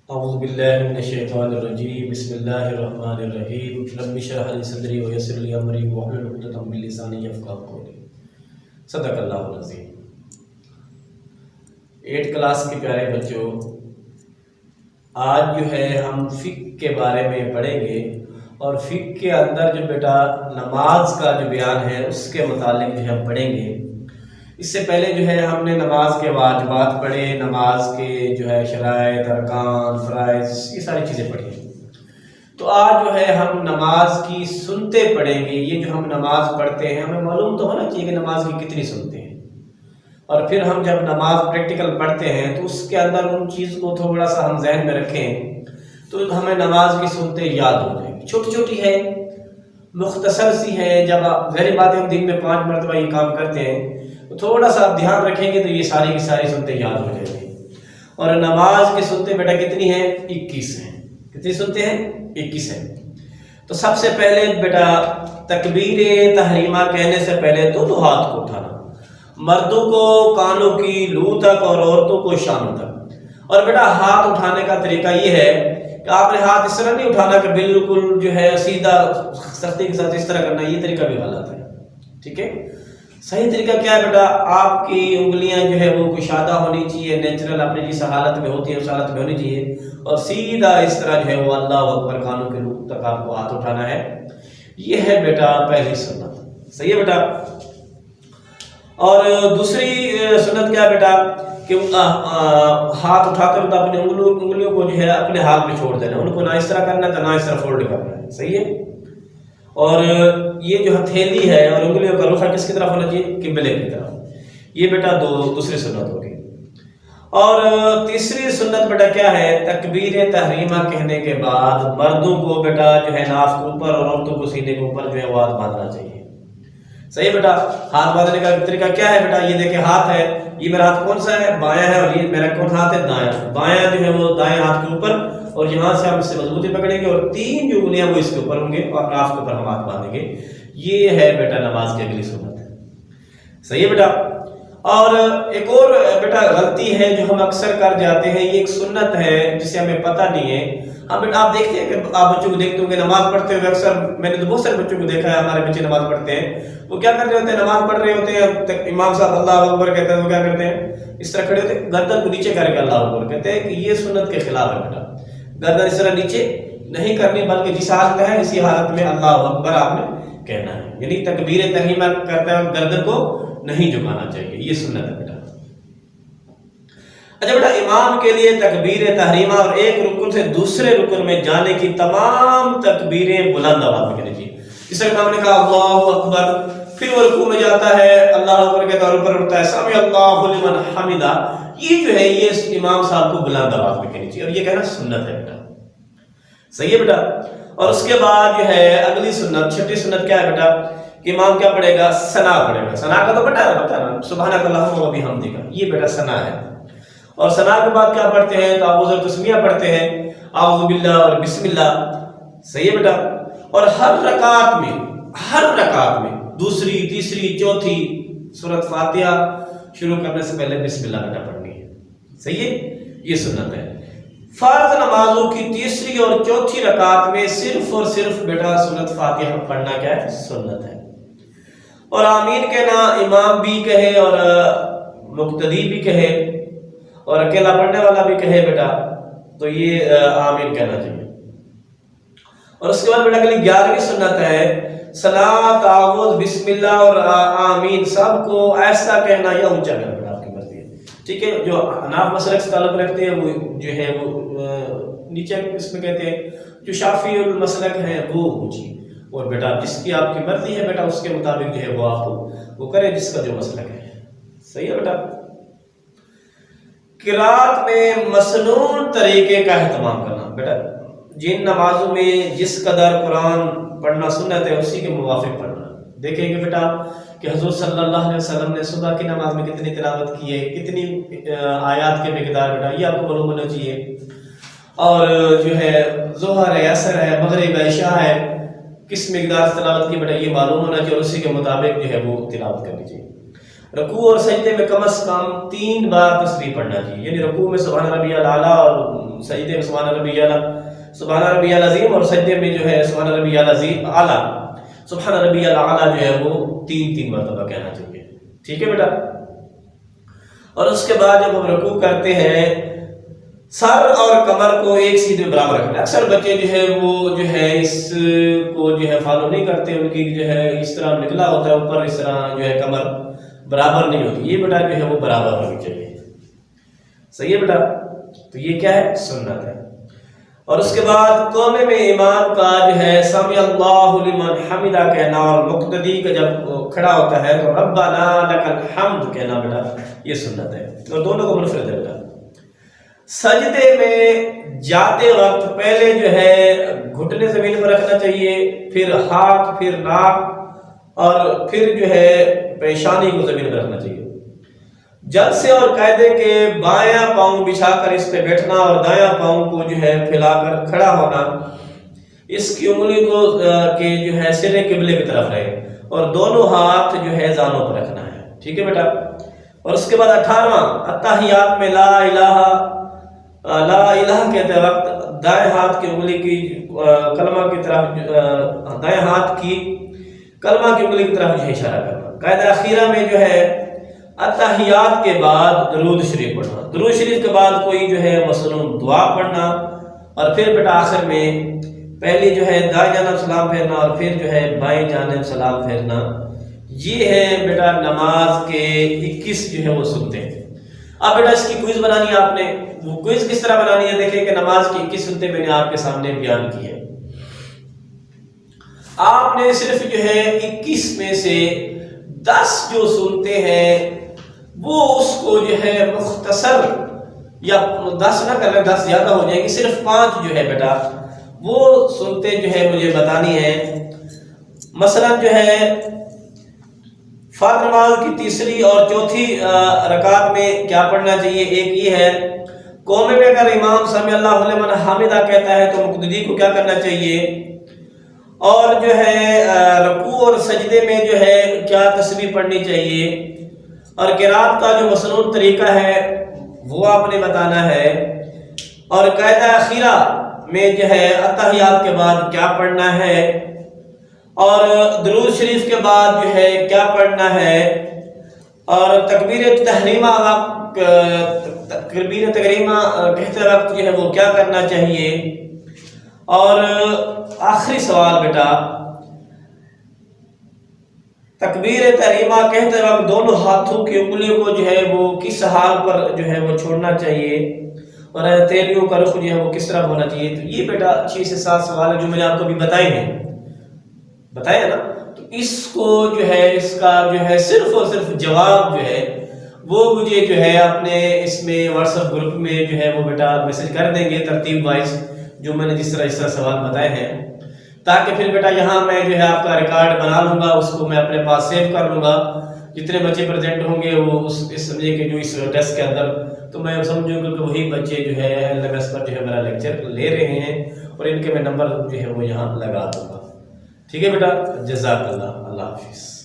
اعوذ باللہ من الشیطان الرجیم بسم اللہ الرحمن الرحیم رب اشرح لی صدری ویسر لی امری واحلل عقدۃ من لسانی یفقہوا قولی۔ صدق اللہ العظیم۔ 8 کلاس کے پیارے بچوں، آج جو ہے ہم فقہ کے بارے میں پڑھیں گے، اور فقہ کے اندر جو بیٹا نماز کا جو بیان ہے اس کے متعلق جو ہے ہم پڑھیں گے۔ اس سے پہلے جو ہے ہم نے نماز کے واجبات پڑھے، نماز کے جو ہے شرائط، ارکان، فرائض، یہ ساری چیزیں پڑھی۔ تو آج جو ہے ہم نماز کی سنتیں پڑھیں گے۔ یہ جو ہم نماز پڑھتے ہیں ہمیں معلوم تو ہونا چاہیے کہ نماز کی کتنی سنتیں ہیں، اور پھر ہم جب نماز پریکٹیکل پڑھتے ہیں تو اس کے اندر ان چیز کو تھوڑا سا ہم ذہن میں رکھیں تو ہمیں نماز کی سنتیں یاد ہو جائیں گی۔ چھوٹی چھوٹی ہے، مختصر سی ہے۔ جب آپ ظاہر بات ہے ہم دن میں 5 مرتبہ یہ کام کرتے ہیں تو تھوڑا سا آپ دھیان رکھیں گے تو یہ ساری کی ساری سنتیں یاد ہو جائیں گی۔ اور نماز کی سنتیں بیٹا کتنی ہیں؟ 21 ہیں۔ کتنی سنتیں ہیں؟ 21 ہیں۔ تو سب سے پہلے بیٹا تکبیر تحریمہ کہنے سے پہلے دونوں ہاتھ کو اٹھانا، مردوں کو کانوں کی لو تک اور عورتوں کو شانوں تک۔ اور بیٹا ہاتھ اٹھانے کا طریقہ یہ ہے کہ آپ نے ہاتھ اس طرح نہیں اٹھانا کہ بالکل جو ہے سیدھا سختی کے ساتھ اس طرح کرنا، یہ طریقہ بھی غلط ہے، ٹھیک ہے؟ صحیح طریقہ کیا ہے بیٹا؟ آپ کی انگلیاں جو ہے وہ کشادہ ہونی چاہیے، نیچرل اپنی جس حالت میں ہوتی ہے اس حالت میں ہونی چاہیے، اور سیدھا اس طرح جو ہے وہ اللہ اکبر کانوں کے لوگ تک آپ کو ہاتھ اٹھانا ہے۔ یہ ہے بیٹا پہلی سنت، صحیح ہے بیٹا؟ اور دوسری سنت کیا ہے بیٹا کہ ہاتھ اٹھاتے وقت اپنی انگلیوں کو جو ہے اپنے ہاتھ میں چھوڑ دینا، ان کو نہ اس طرح کرنا ہے نہ اس طرح فولڈ کرنا ہے، صحیح ہے؟ اور یہ جو ہتھیلی ہے اور انگلیوں کا رخ کس کی طرف ہونا چاہیے؟ قبلے کی طرف۔ یہ بیٹا دوسری سنت ہوگی۔ اور تیسری سنت بیٹا کیا ہے؟ تکبیر تحریمہ کہنے کے بعد مردوں کو بیٹا جو ہے ناف کے اوپر اور عورتوں کو سینے کے اوپر جو ہے وہ ہاتھ باندھنا چاہیے، صحیح بیٹا؟ ہاتھ باندھنے کا طریقہ کیا ہے بیٹا؟ یہ دیکھیں ہاتھ ہے، یہ میرا ہاتھ کون سا ہے؟ بایاں ہے، اور یہ میرا کون ہاتھ ہے؟ دایاں۔ بایاں جو ہے وہ دائیں ہاتھ کے اوپر، اور یہاں سے ہم اس سے مضبوطی پکڑیں گے، اور 3 جو انگلیاں وہ اس کے اوپر ہوں گے اور ناف کے اوپر ہم ہاتھ باندھیں گے۔ یہ ہے بیٹا نماز کی اگلی سنت، صحیح ہے بیٹا؟ اور ایک اور بیٹا غلطی ہے جو ہم اکثر کر جاتے ہیں، یہ ایک سنت ہے جسے ہمیں پتہ نہیں ہے۔ ہم بیٹا آپ دیکھتے ہیں کہ آپ بچوں کو دیکھتے ہوں گے نماز پڑھتے ہوئے، اکثر میں نے تو بہت سارے بچوں کو دیکھا ہے، ہمارے بچے نماز پڑھتے ہیں، وہ کیا کر رہے ہوتے ہیں؟ نماز پڑھ رہے ہوتے ہیں، امام صاحب اللہ اکبر کہتے ہیں، وہ کیا کرتے ہیں؟ اس طرح کھڑے ہوتے ہیں، گردن کو نیچے کر کے اللہ اکبر کہتے ہیں، کہ یہ سنت کے خلاف ہے بیٹا۔ گردن اس طرح نیچے نہیں کرنی، بلکہ جس حالت میں ہے اسی حالت میں اللہ اکبر آپ نے کہنا ہے، یعنی تکبیر تحریمہ کرتے ہیں گردن کو نہیں جھکانا چاہیے، یہ سنت ہے بیٹا۔ اچھا بیٹا، امام کے لیے تکبیر تحریمہ اور ایک رکن سے دوسرے رکن میں جانے کی تمام تکبیریں بلند آواز میں کرنی چاہیے۔ جس طرح امام نے کہا اللہ اکبر، پھر وہ رکوع میں جاتا ہے، اللہ اکبر کہتا ہے اور اوپر اٹھتا ہے سمع اللہ لمن حمدہ، یہ جو ہے یہ امام صاحب کو بلند آواز میں کہنی چاہیے، اور یہ کہنا سنت ہے بیٹا، صحیح ہے بیٹا؟ اور اس کے بعد جو ہے اگلی سنت، چھٹی سنت کیا ہے بیٹا؟ کہ امام کیا پڑھے گا؟ ثنا پڑھے گا۔ ثنا کا تو پتہ نا، سبحانک اللہم و بحمدک، یہ بیٹا ثنا ہے۔ اور ثنا کے بعد کیا پڑھتے ہیں؟ تعوذ اور تسمیہ پڑھتے ہیں، اعوذ باللہ اور بسم اللہ، صحیح ہے بیٹا؟ اور ہر رکعت میں دوسری، تیسری، چوتھی سورۃ فاتحہ شروع کرنے سے پہلے بسم اللہ بیٹا پڑھنی ہے، صحیح ہے؟ یہ سنت ہے۔ فرض نمازوں کی تیسری اور چوتھی رکعت میں صرف اور صرف بیٹا سورۃ فاتحہ پڑھنا کیا ہے؟ سنت ہے۔ اور آمین کہنا امام بھی کہے اور مقتدی بھی کہے اور اکیلا پڑھنے والا بھی کہے بیٹا، تو یہ آمین کہنا چاہیے۔ اور اس کے بعد بیٹا اگلی 11ویں سنت ہے صلاۃ، تعوذ، بسم اللہ اور آمین سب کو ایسا کہنا یا اونچا کہنا بیٹا، آپ کی مرضی ہے، ٹھیک ہے؟ جو حناف مسلک سے تعلق رکھتے ہیں وہ جو ہے وہ نیچے اس میں کہتے ہیں، جو شافعی المسلک ہیں وہ اونچی، اور بیٹا جس کی آپ کی مرضی ہے بیٹا اس کے مطابق جو ہے وہ آپ وہ کرے، جس کا جو مسلک ہے، صحیح ہے بیٹا؟ قرات میں مسنون طریقے کا اہتمام کرنا بیٹا، جن نمازوں میں جس قدر قرآن پڑھنا سنت ہے اسی کے موافق پڑھنا۔ دیکھیں گے بیٹا کہ حضور صلی اللہ علیہ وسلم نے صبح کی نماز میں کتنی تلاوت کی ہے، کتنی آیات کے مقدار بیٹا، یہ آپ کو معلوم ہونا چاہیے۔ اور جو ہے ظہر ہے، عصر ہے، مغرب ہے، عشاء ہے، کس مقدار سے تلاوت کی بیٹا یہ معلوم ہونا چاہیے، اور اسی کے مطابق جو ہے وہ تلاوت کرنی چاہیے۔ رکوع اور سجدے میں کم از کم 3 بار تسبیح پڑھنا چاہیے، یعنی رکوع میں سبحان ربی الاعلیٰ اور سجدے میں سبحان ربی العظیم، اور سجدے میں جو ہے سبحان ربی الاعلیٰ، سبحان ربی الاعلیٰ جو ہے وہ 3 مرتبہ کہنا چاہیے، ٹھیک ہے بیٹا۔ اور اس کے بعد جب ہم رکوع کرتے ہیں سر اور کمر کو ایک سیدھے برابر رکھنا ہے۔ اکثر بچے جو ہے وہ جو ہے اس کو جو ہے فالو نہیں کرتے، ان کی جو ہے اس طرح نکلا ہوتا ہے اوپر، اس طرح جو ہے کمر برابر نہیں ہوتی، یہ بیٹا جو ہے وہ برابر ہونی چاہیے، صحیح ہے بیٹا۔ تو یہ کیا ہے؟ سنت ہے۔ اور اس کے بعد قومے میں امام کا جو ہے سمع اللہ لمن حمدہ کہنا، اور مقتدی کا جب کھڑا ہوتا ہے تو ربنا لک الحمد کہنا بیٹا، یہ سنت ہے، اور دونوں کو منفرد ہے بیٹا۔ سجدے میں جاتے وقت پہلے جو ہے گھٹنے زمین پر رکھنا چاہیے، پھر ہاتھ، پھر ناک، اور پھر جو ہے پیشانی کو زمین پر رکھنا چاہیے۔ جلسے اور قاعدے کے بایاں پاؤں بچھا کر اس پہ بیٹھنا، اور دایاں پاؤں کو جو ہے پھیلا کر کھڑا ہونا، اس کی انگلی کو کہ جو ہے سرے قبلے کی طرف رہے، اور دونوں ہاتھ جو ہے زانوں پر رکھنا ہے، ٹھیک ہے بیٹا۔ اور اس کے بعد 18واں اتحیات میں لا الہ کہتے وقت دائیں ہاتھ کی انگلی کی کلمہ کی طرف، دائیں ہاتھ کی کلمہ کی انگلی کی طرف جو ہے اشارہ کرنا۔ قاعدہ اخیرہ میں جو ہے اتحیات کے بعد درود شریف پڑھنا، درود شریف کے بعد کوئی جو ہے مصنون دعا پڑھنا، اور پھر بیٹا آخر میں پہلی جو ہے دائیں جانب سلام پھیرنا، اور پھر جو ہے بائیں جانب سلام پھیرنا۔ یہ ہے بیٹا نماز کے 21 جو ہے وہ سنتے ہیں۔ اب بیٹا اس کی کوئز بنانی ہے آپ نے، وہ کوئز کس طرح بنانی ہے دیکھیں کہ نماز کی 21 سنتے میں نے آپ کے سامنے بیان کی ہے۔ آپ نے صرف جو ہے 21 میں سے 10 جو سنتے ہیں وہ اس کو جو ہے مختصر، یا 10 نہ کر لیں، 10 زیادہ ہو جائیں گی، صرف 5 جو ہے بیٹا وہ سنتے جو ہے مجھے بتانی ہے۔ مثلا جو ہے فرض نماز کی تیسری اور چوتھی رکعت میں کیا پڑھنا چاہیے؟ ایک یہ ہے، قومے میں اگر امام سمع اللہ لمن حمدہ کہتا ہے تو مقتدی کو کیا کرنا چاہیے، اور جو ہے رکوع اور سجدے میں جو ہے کیا تسبیح پڑھنی چاہیے، اور قرات کا جو مسنون طریقہ ہے وہ آپ نے بتانا ہے، اور قاعدہ اخیرہ میں جو ہے اتحیات کے بعد کیا پڑھنا ہے، اور درود شریف کے بعد جو ہے کیا پڑھنا ہے، اور تکبیر تحریمہ کہتے وقت جو ہے وہ کیا کرنا چاہیے، اور آخری سوال بیٹا تکبیر تحریمہ کہتے وقت دونوں ہاتھوں کی انگلیوں کو جو ہے وہ کس حال پر جو ہے وہ چھوڑنا چاہیے، اور تیلیوں کا رخ جو ہے وہ کس طرح ہونا چاہیے۔ تو یہ بیٹا 6 سے 7 سوال ہے جو میں نے آپ کو بھی بتائے نا، تو اس کو جو ہے اس کا جو ہے صرف اور صرف جواب جو ہے وہ مجھے جو ہے اپنے اس میں واٹس ایپ گروپ میں جو ہے وہ بیٹا میسج کر دیں گے ترتیب وائز، جو میں نے جس طرح سوال بتائے ہیں، تاکہ پھر بیٹا یہاں میں جو ہے آپ کا ریکارڈ بنا لوں گا، اس کو میں اپنے پاس سیو کر لوں گا، جتنے بچے پریزنٹ ہوں گے وہ اس سمجھے کہ جو اس ٹیسٹ کے اندر، تو میں سمجھوں گا کہ وہی بچے جو ہے LMS پر جو ہے میرا لیکچر لے رہے ہیں، اور ان کے میں نمبر جو ہے وہ یہاں لگا دوں گا، ٹھیک ہے بیٹا۔ جزاک اللہ، اللہ حافظ۔